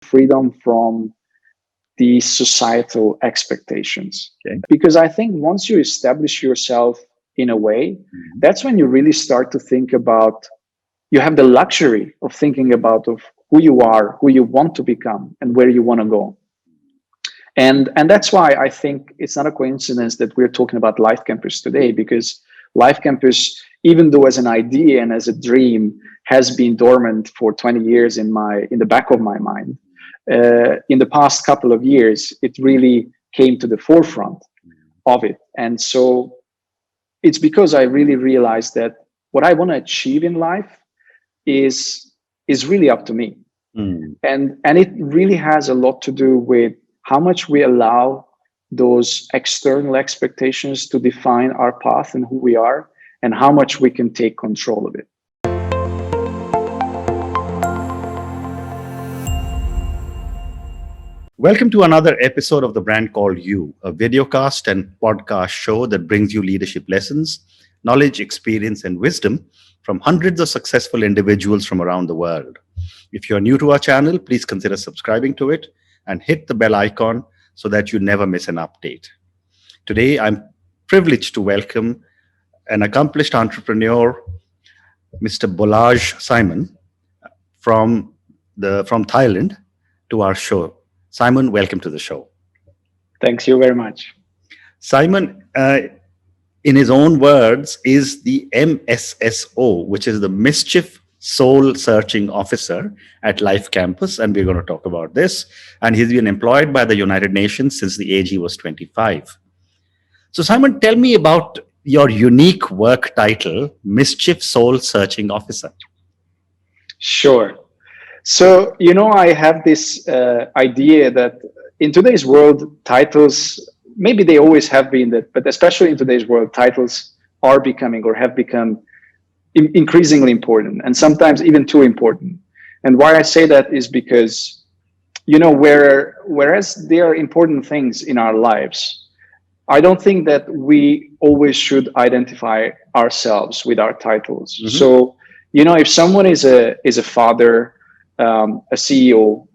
freedom from the societal expectations. Okay. Because I think once you establish yourself in a way, that's when you really start to think about, you have the luxury of thinking about of who you are, who you want to become, and where you want to go. And that's why I think it's not a coincidence that we're talking about LifeCampus today, because LifeCampus, even though as an idea and as a dream, has been dormant for 20 years in the back of my mind. In the past couple of years, it really came to the forefront of it. And so it's because I really realized that what I want to achieve in life is really up to me. And it really has a lot to do with how much we allow those external expectations to define our path and who we are, and how much we can take control of it. Welcome to another episode of The Brand Called You, a videocast and podcast show that brings you leadership lessons, knowledge, experience, and wisdom from hundreds of successful individuals from around the world. If you're new to our channel, please consider subscribing to it and hit the bell icon so that you never miss an update. Today, I'm privileged to welcome an accomplished entrepreneur, Mr. Balazs Simon from Thailand, to our show. Simon, welcome to the show. Thanks you very much. Simon, in his own words, is the MSSO, which is the Mischief Soul Searching Officer at LifeCampus, and we're going to talk about this. And he's been employed by the United Nations since the age he was 25. So Simon, tell me about your unique work title, Mischief Soul Searching Officer. Sure. So, I have this idea that in today's world, titles, maybe they always have been that, but especially in today's world, titles are becoming or have become increasingly important, and sometimes even too important. And why I say that is because, whereas there are important things in our lives, I don't think that we always should identify ourselves with our titles. Mm-hmm. So, if someone is a father, a CEO,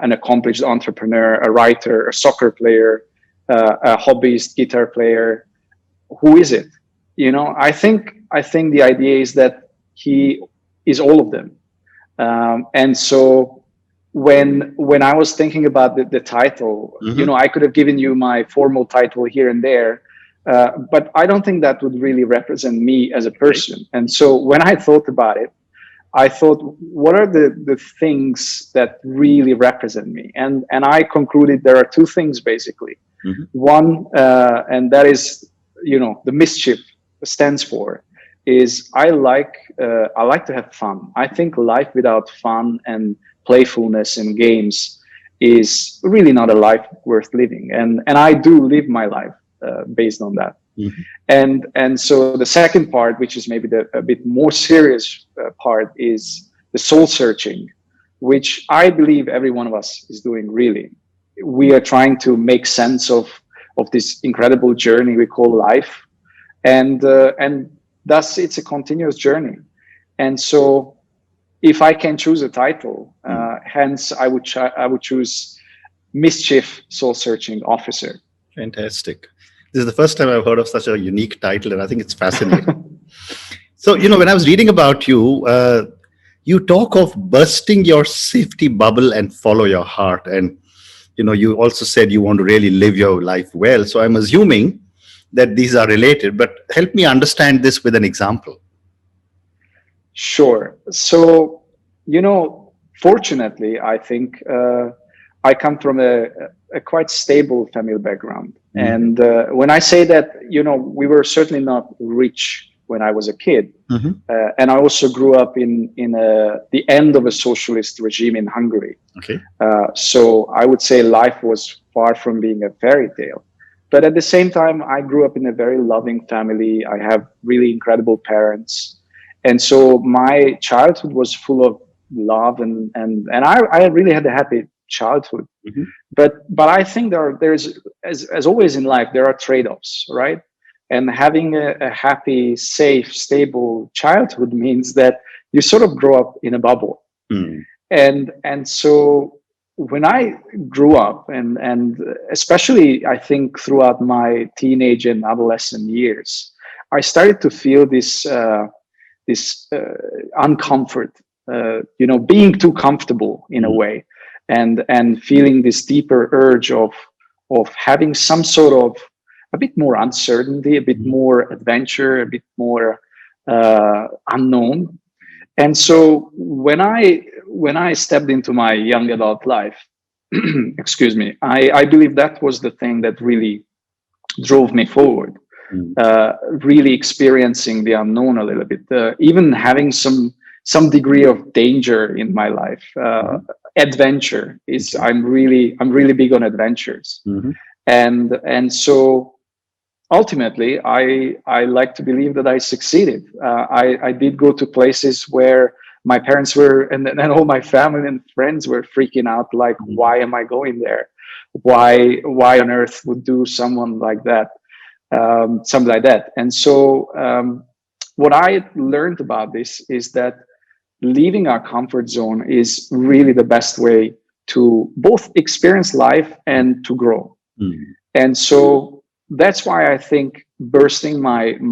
an accomplished entrepreneur, a writer, a soccer player, a hobbyist guitar player, who is it? I think the idea is that he is all of them. And so when I was thinking about the title, mm-hmm. I could have given you my formal title here and there, but I don't think that would really represent me as a person. And so when I thought about it, I thought, what are the things that really represent me? And I concluded there are two things, basically. Mm-hmm. One, and that is, the Mischief stands for, is I like to have fun. I think life without fun and playfulness and games is really not a life worth living. And I do live my life based on that. Mm-hmm. And so the second part, which is maybe a bit more serious part, is the soul searching, which I believe every one of us is doing. Really, we are trying to make sense of this incredible journey we call life, and thus it's a continuous journey. And so, if I can choose a title, hence I would choose Mischief Soul Searching Officer. Fantastic. This is the first time I've heard of such a unique title, and I think it's fascinating. So, when I was reading about you, you talk of bursting your safety bubble and follow your heart. And, you also said you want to really live your life well. So I'm assuming that these are related, but help me understand this with an example. Sure. So, fortunately, I think I come from a quite stable family background. Mm-hmm. And when I say that, we were certainly not rich when I was a kid. Mm-hmm. And I also grew up in the end of a socialist regime in Hungary. Okay. So I would say life was far from being a fairy tale. But at the same time, I grew up in a very loving family. I have really incredible parents. And so my childhood was full of love and I really had a happy childhood. Mm-hmm. But I think there's as always in life, there are trade-offs, right? And having a happy, safe, stable childhood means that you sort of grow up in a bubble. Mm. And so when I grew up, and especially I think throughout my teenage and adolescent years, I started to feel this uncomfort, being too comfortable in a Mm, way, and feeling this deeper urge of having some sort of a bit more uncertainty, a bit mhm, more adventure, a bit more unknown. And so when I stepped into my young adult life, excuse me, I believe that was the thing that really drove me forward. mm, Really experiencing the unknown a little bit, even having some degree of danger in my life. mhm. Adventure is Okay. I'm really big on adventures, Mhm, and so ultimately I like to believe that I succeeded. I did go to places where my parents were, and all my family and friends were freaking out, like, mhm, why am I going there? Why on earth would do someone like that, something like that? And so what I learned about this is that leaving our comfort zone is really the best way to both experience life and to grow. mm, And so that's why I think bursting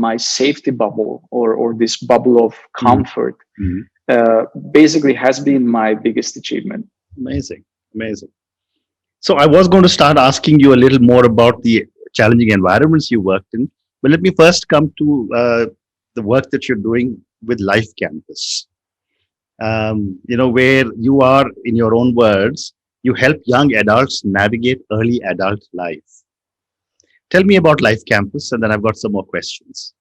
my safety bubble, or this bubble of mhm, comfort, mhm. basically has been my biggest achievement. Amazing. Amazing. So I was going to start asking you a little more about the challenging environments you worked in, but let me first come to the work that you're doing with Life Campus. Where you are, in your own words, you help young adults navigate early adult life. Tell me about Life Campus, and then I've got some more questions.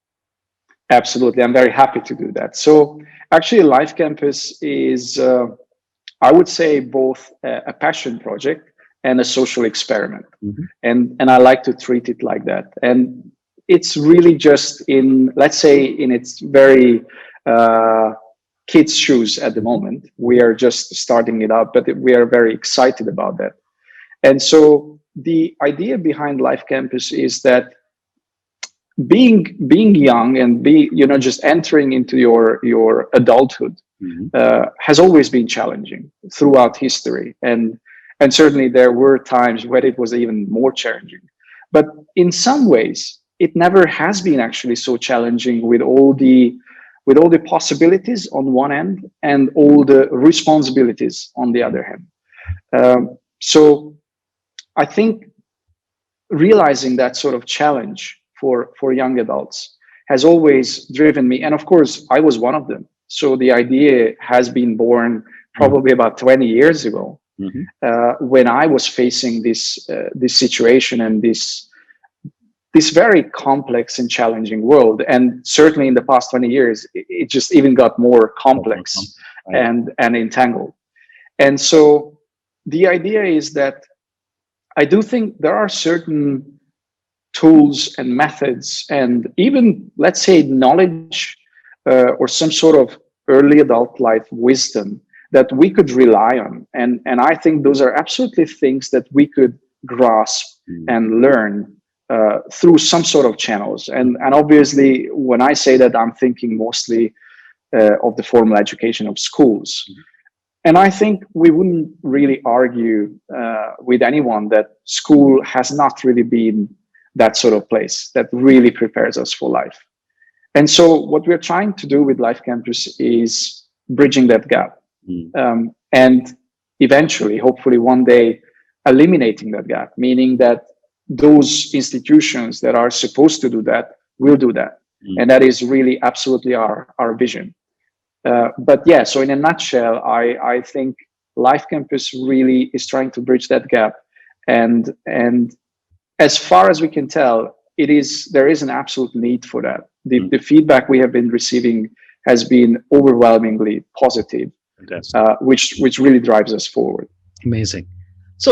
Absolutely, I'm very happy to do that. So actually, Life Campus is, I would say, both a passion project and a social experiment, Mhm, and I like to treat it like that. And it's really just in, let's say, in its very uh, kids' shoes at the mhm, moment. We are just starting it up, but we are very excited about that. And so the idea behind Life Campus is that being young and be just entering into your adulthood mhm, has always been challenging throughout history, and certainly there were times where it was even more challenging. But in some ways, it never has been actually so challenging, with all the possibilities on one end and all the responsibilities on the other hand. So I think realizing that sort of challenge for young adults has always driven me, and of course I was one of them. So the idea has been born mhm, probably about 20 years ago, mhm. when I was facing this situation and this very complex and challenging world. And certainly in the past 20 years, it just even got more Oh, complex right. and entangled. And so the idea is that I do think there are certain tools and methods, and even, let's say, knowledge, or some sort of early adult life wisdom that we could rely on. And I think those are absolutely things that we could grasp Mm, and learn through some sort of channels. And obviously, when I say that, I'm thinking mostly of the formal education of schools. mhm, And I think we wouldn't really argue with anyone that school has not really been that sort of place that really prepares us for life. And so, what we're trying to do with Life Campus is bridging that gap, mm, and eventually, hopefully, one day, eliminating that gap, meaning that those institutions that are supposed to do that will do that. mm. And that is really absolutely our vision. But yeah, so in a nutshell, I think Life Campus really is trying to bridge that gap, and as far as we can tell, there is an absolute need for that. The, Mm. the feedback we have been receiving has been overwhelmingly positive, Fantastic. which really drives us forward. Amazing. So,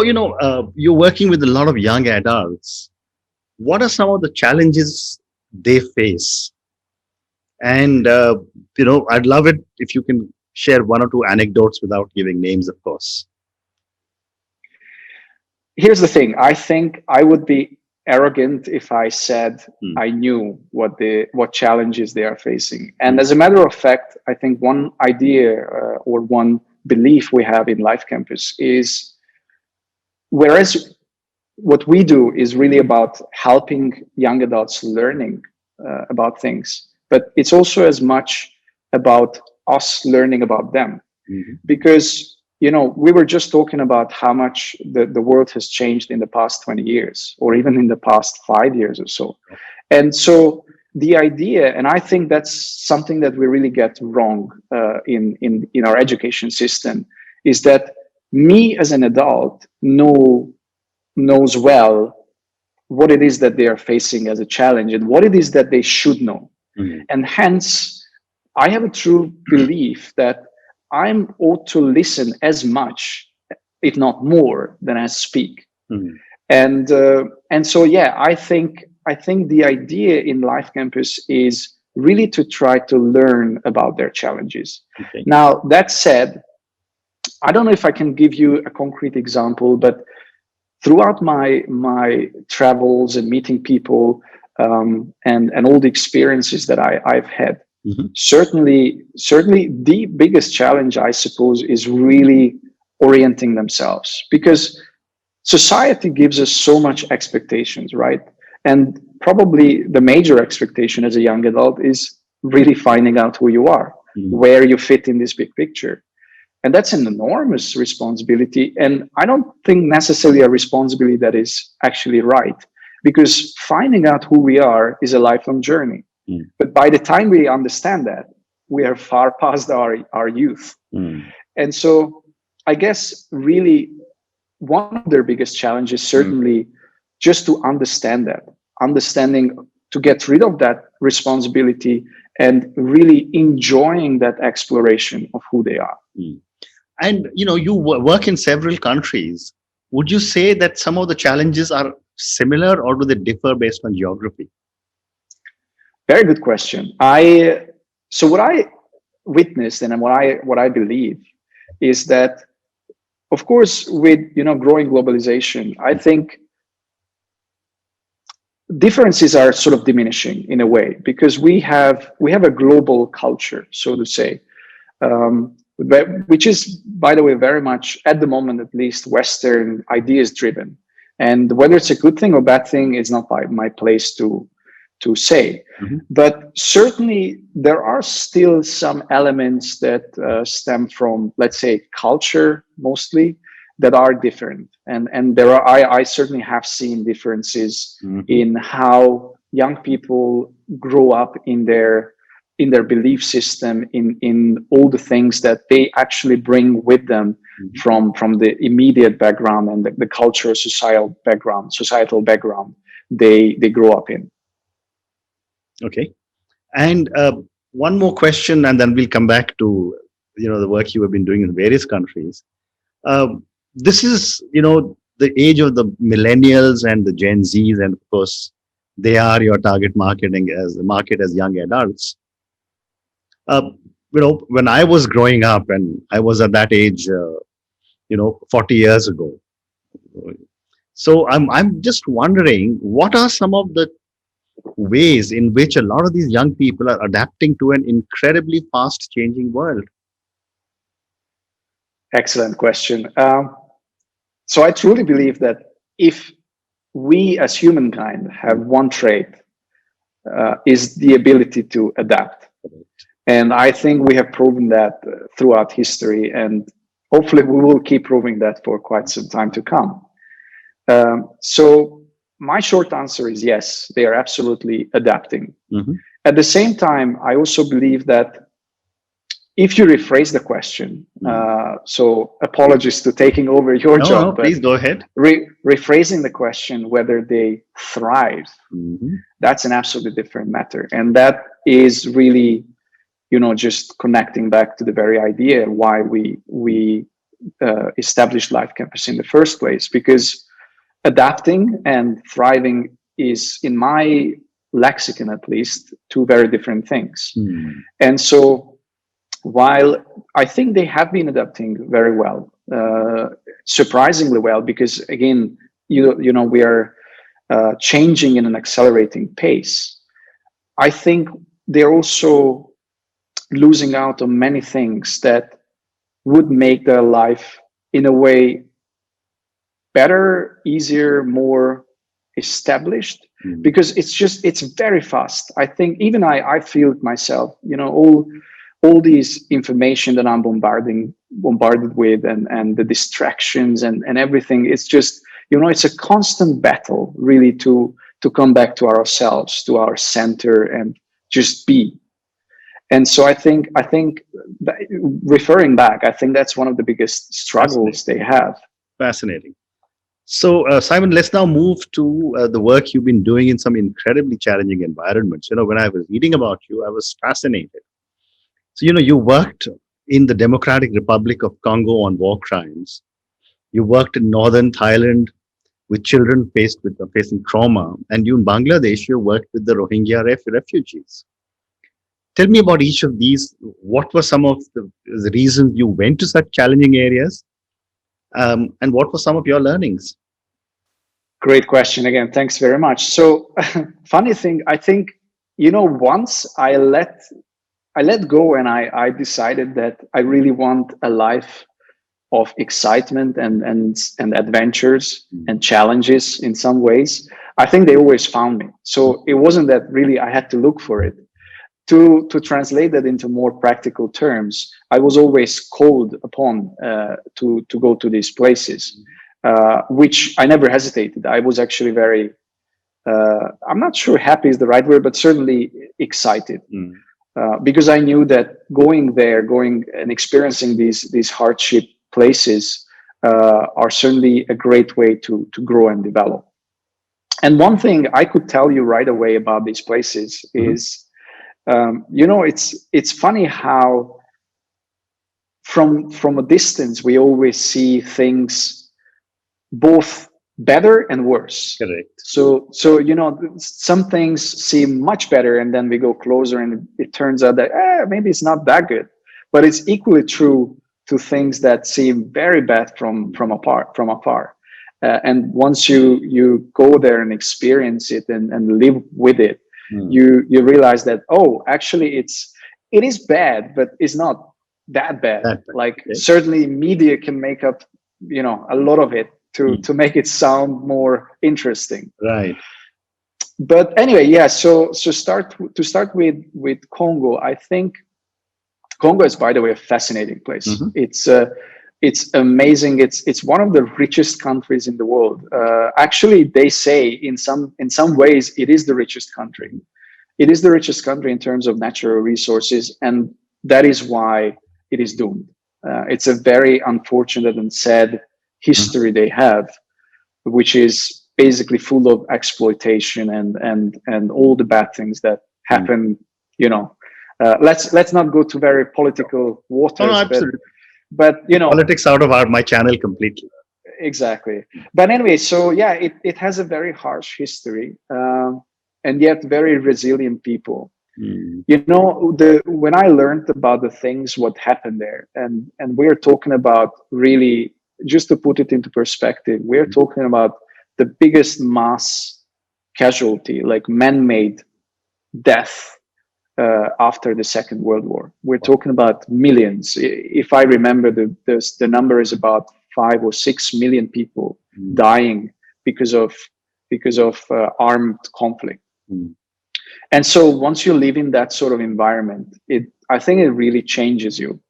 you're working with a lot of young adults. What are some of the challenges they face? And, I'd love it if you can share one or two anecdotes without giving names, of course. Here's the thing: I think I would be arrogant if I said Mm, I knew what challenges they are facing. And mm, as a matter of fact, I think one idea, or one belief we have in Life Campus is whereas what we do is really about helping young adults learning about things, but it's also as much about us learning about them. Mhm. Because we were just talking about how much the world has changed in the past 20 years or even in the past 5 years or so. And so the idea, and I think that's something that we really get wrong in our education system, is that me as an adult knows well what it is that they are facing as a challenge and what it is that they should know. Mhm. And hence, I have a true belief that I'm ought to listen as much, if not more, than I speak. Mhm. And so yeah, I think the idea in Life Campus is really to try to learn about their challenges. Okay. Now that said, I don't know if I can give you a concrete example, but throughout my travels and meeting people, and all the experiences that I've had, Mhm. certainly the biggest challenge, I suppose, is really orienting themselves, because society gives us so much expectations, right? And probably the major expectation as a young adult is really finding out who you are, Mhm. where you fit in this big picture. And that's an enormous responsibility. And I don't think necessarily a responsibility that is actually right, because finding out who we are is a lifelong journey. Mhm. But by the time we understand that, we are far past our youth. Mhm. And so I guess really one of their biggest challenges, certainly just to understand that, understanding to get rid of that responsibility and really enjoying that exploration of who they are. Mhm. And you work in several countries. Would you say that some of the challenges are similar, or do they differ based on geography? Very good question. So what I witnessed and what I believe is that, of course, with growing globalization, I think differences are sort of diminishing in a way, because we have a global culture, so to say, which is, by the way, very much at the moment, at least, Western ideas driven. And whether it's a good thing or bad thing is not my place to say. Mhm. But certainly, there are still some elements that stem from, let's say, culture mostly, that are different. And there are I certainly have seen differences Mhm. in how young people grow up in their belief system, in all the things that they actually bring with them Mhm. from the immediate background and the cultural societal background they grow up in. Okay. And one more question, and then we'll come back to the work you have been doing in various countries. This is the age of the millennials and the Gen Zs, and of course, they are your target market as young adults. Uh, when I was growing up, and I was at that age, 40 years ago. So I'm just wondering, what are some of the ways in which a lot of these young people are adapting to an incredibly fast changing world? Excellent question. So I truly believe that if we as humankind have one trait, is the ability to adapt. And I think we have proven that throughout history, and hopefully we will keep proving that for quite some time to come. So my short answer is yes, they are absolutely adapting. Mm-hmm. At the same time, I also believe that if you rephrase the question, so apologies to taking over your No, no, job, but please go ahead. rephrasing the question whether they thrive, Mm-hmm. that's an absolutely different matter. And that is really, just connecting back to the very idea why we established Life Campus in the first place, because adapting and thriving is, in my lexicon at least, two very different things. Mm-hmm. And so while I think they have been adapting very well, surprisingly well, because again, we are changing in an accelerating pace. I think they're also losing out on many things that would make their life, in a way, better, easier, more established, because it's very fast. I think even I feel it myself. All these information that I'm bombarded with, and the distractions and everything. It's just, it's a constant battle, really, to come back to ourselves, to our center, and just be. And so I think that, referring back, I think that's one of the biggest struggles they have. Fascinating. So, Simon, let's now move to the work you've been doing in some incredibly challenging environments. When I was reading about you, I was fascinated. So, you worked in the Democratic Republic of Congo on war crimes. You worked in northern Thailand with children facing trauma, and you in Bangladesh, you worked with the Rohingya refugees. Tell me about each of these. What were some of the reasons you went to such challenging areas, and what were some of your learnings? Great question again. Thanks very much. So, funny thing, I think, once I let go, and I decided that I really want a life of excitement and adventures and challenges in some ways. I think they always found me. So it wasn't that really I had to look for it. To translate that into more practical terms, I was always called upon to go to these places, which I never hesitated. I was actually very, I'm not sure happy is the right word, but certainly excited. Because I knew that going and experiencing these hardship places are certainly a great way to grow and develop. And one thing I could tell you right away about these places is, it's funny how from a distance we always see things both better and worse. Correct. So some things seem much better, and then we go closer, and it turns out that maybe it's not that good. But it's equally true to things that seem very bad from afar. And once you go there and experience it and live with it, you realize that, actually it is bad, but it's not that bad. Like, certainly media can make up a lot of it to make it sound more interesting. Right. But anyway, yeah. So start with Congo. I think Congo is, by the way, a fascinating place. It's amazing. It's one of the richest countries in the world. Actually, they say in some ways it is the richest country. It is the richest country in terms of natural resources, and that is why it is doomed. It's a very unfortunate and sad history they have, which is basically full of exploitation and all the bad things that happen. Let's not go to very political waters. No, absolutely. But politics out of my channel completely. Exactly. But anyway, so yeah, it has a very harsh history, and yet very resilient people. When I learned about the things what happened there, and we're talking about, really, just to put it into perspective, we're talking about the biggest mass casualty, like man-made death, after the Second World War. We're talking about millions. If I remember, the number is about 5 or 6 million people dying because of armed conflict. And so once you live in that sort of environment, I think it really changes you.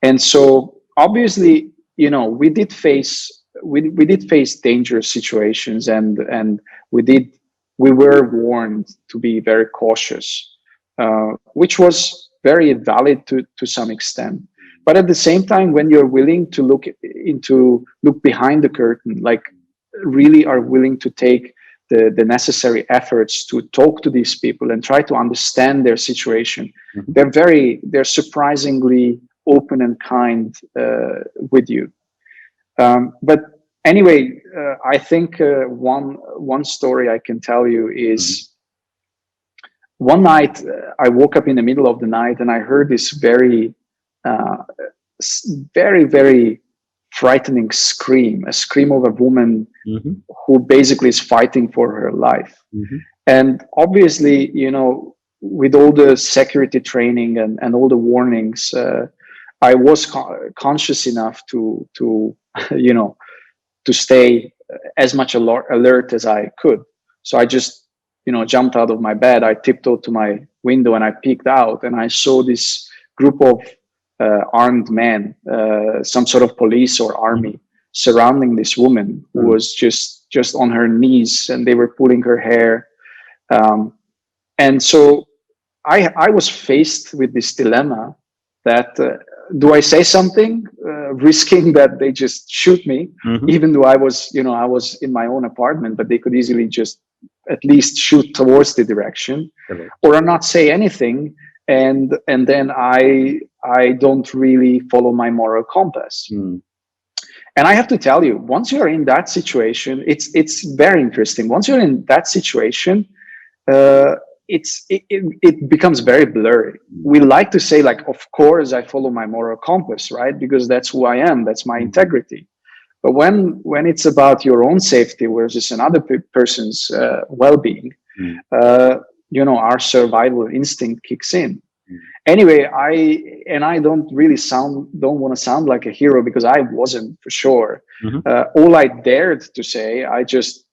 And so obviously, we did face dangerous situations, and we were warned to be very cautious. Which was very valid to some extent. But at the same time, when you're willing to look behind the curtain, like really are willing to take the necessary efforts to talk to these people and try to understand their situation, they're surprisingly open and kind with you. But anyway, I think one story I can tell you is, one night I woke up in the middle of the night and I heard this very, very frightening scream, a scream of a woman who basically is fighting for her life. And obviously, with all the security training and all the warnings, I was conscious enough to to stay as much alert as I could. So I just, jumped out of my bed. I tiptoed to my window and I peeked out, and I saw this group of armed men, some sort of police or army, surrounding this woman who was just on her knees, and they were pulling her hair. And so I was faced with this dilemma that do I say something, risking that they just shoot me, even though I was in my own apartment, but they could easily just at least shoot towards the direction, or not say anything, and then I don't really follow my moral compass. And I have to tell you, once you're in that situation, it's very interesting. Once you're in that situation, it becomes very blurry. We like to say, like, of course I follow my moral compass, right? Because that's who I am, that's my integrity. But when it's about your own safety versus another person's well-being, our survival instinct kicks in. Anyway, I don't want to sound like a hero, because I wasn't, for sure. All I dared to say, I just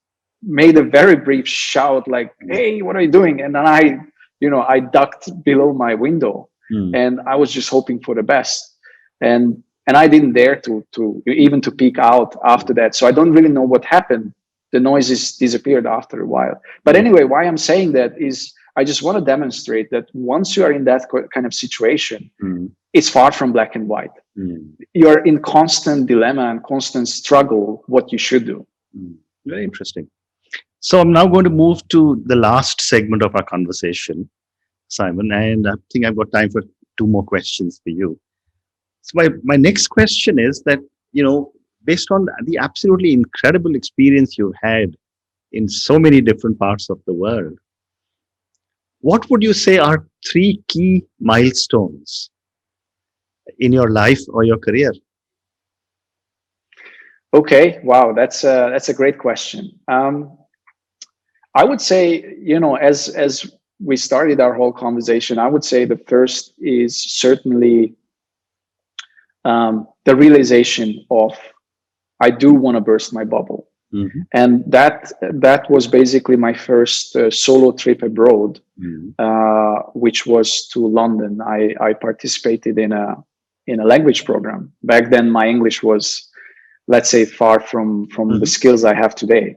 made a very brief shout, like, "Hey, what are you doing?" And then I ducked below my window, and I was just hoping for the best. And I didn't dare to even to peek out after that. So I don't really know what happened. The noises disappeared after a while. But anyway, why I'm saying that is I just want to demonstrate that once you are in that kind of situation, it's far from black and white. You're in constant dilemma and constant struggle what you should do. Very interesting. So I'm now going to move to the last segment of our conversation, Simon, and I think I've got time for 2 more questions for you. So my next question is that, based on the absolutely incredible experience you've had in so many different parts of the world, what would you say are 3 key milestones in your life or your career? Okay, wow, that's a great question. I would say, as we started our whole conversation, I would say the first is certainly the realization of I do want to burst my bubble. And that was basically my first solo trip abroad, which was to London. I participated in a language program. Back then, my English was, let's say, far from the skills I have today.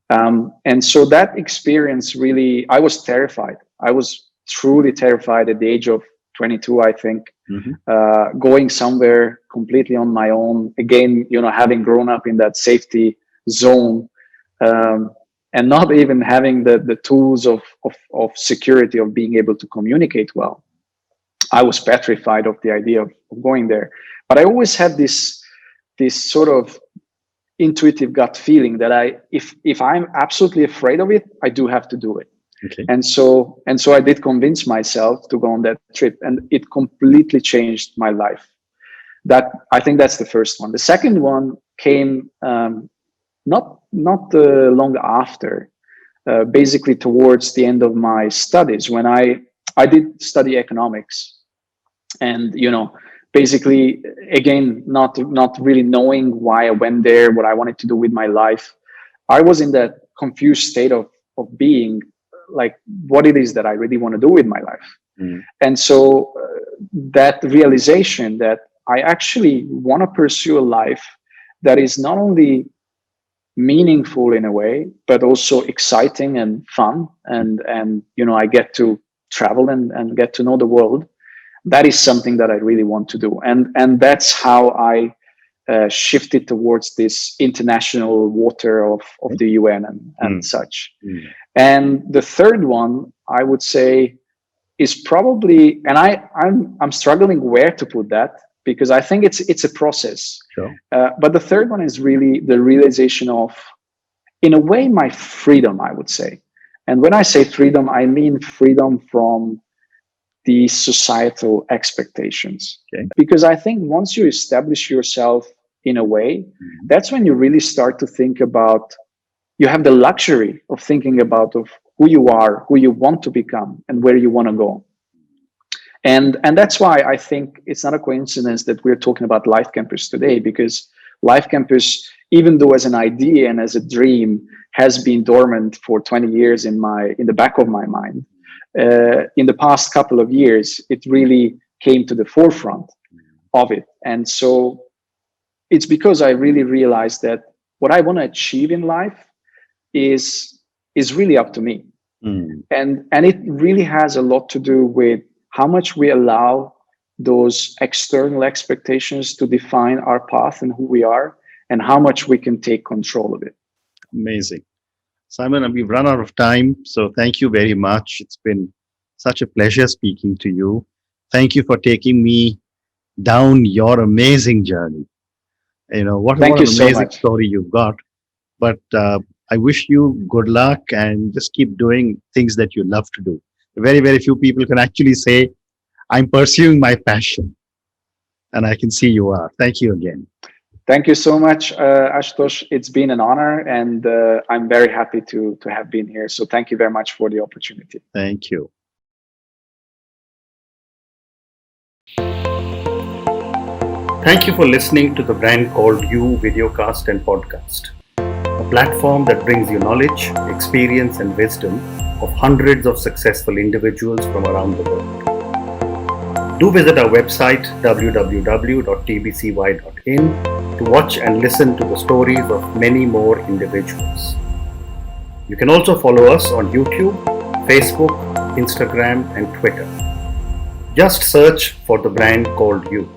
And so that experience really, I was terrified. I was truly terrified at the age of 22, I think, going somewhere completely on my own. Again, having grown up in that safety zone, and not even having the tools of security, of being able to communicate well. I was petrified of the idea of going there. But I always had this sort of intuitive gut feeling that if I'm absolutely afraid of it, I do have to do it. And so I did convince myself to go on that trip, and it completely changed my life. I think that's the first one. The second one came not long after, basically towards the end of my studies, when I did study economics, and basically, again, not really knowing why I went there, what I wanted to do with my life. I was in that confused state of being like, what it is that I really want to do with my life. And so that realization that I actually want to pursue a life that is not only meaningful in a way, but also exciting and fun, and I get to travel and get to know the world. That is something that I really want to do, and that's how I shifted towards this international water of the UN and such. And the third one, I would say, is probably, and I'm struggling where to put that, because I think it's a process. But the third one is really the realization of, in a way, my freedom, I would say. And when I say freedom, I mean freedom from the societal expectations. Because I think once you establish yourself in a way, that's when you really start to think about, you have the luxury of thinking about of who you are, who you want to become, and where you want to go. And that's why I think it's not a coincidence that we're talking about LifeCampus today, because LifeCampus, even though as an idea and as a dream, has been dormant for 20 years in the back of my mind. In the past couple of years, it really came to the forefront of it. And so it's because I really realized that what I want to achieve in life is really up to me. And it really has a lot to do with how much we allow those external expectations to define our path and who we are, and how much we can take control of it. Amazing. Simon, we've run out of time, so thank you very much. It's been such a pleasure speaking to you. Thank you for taking me down your amazing journey. What an amazing story you've got. But I wish you good luck and just keep doing things that you love to do. Very, very few people can actually say, I'm pursuing my passion. And I can see you are. Thank you again. Thank you so much, Ashutosh. It's been an honor, and I'm very happy to have been here. So thank you very much for the opportunity. Thank you. Thank you for listening to the Brand Called You videocast and podcast, a platform that brings you knowledge, experience, and wisdom of hundreds of successful individuals from around the world. Do visit our website www.tbcy.in to watch and listen to the stories of many more individuals. You can also follow us on YouTube, Facebook, Instagram, and Twitter. Just search for the Brand Called You.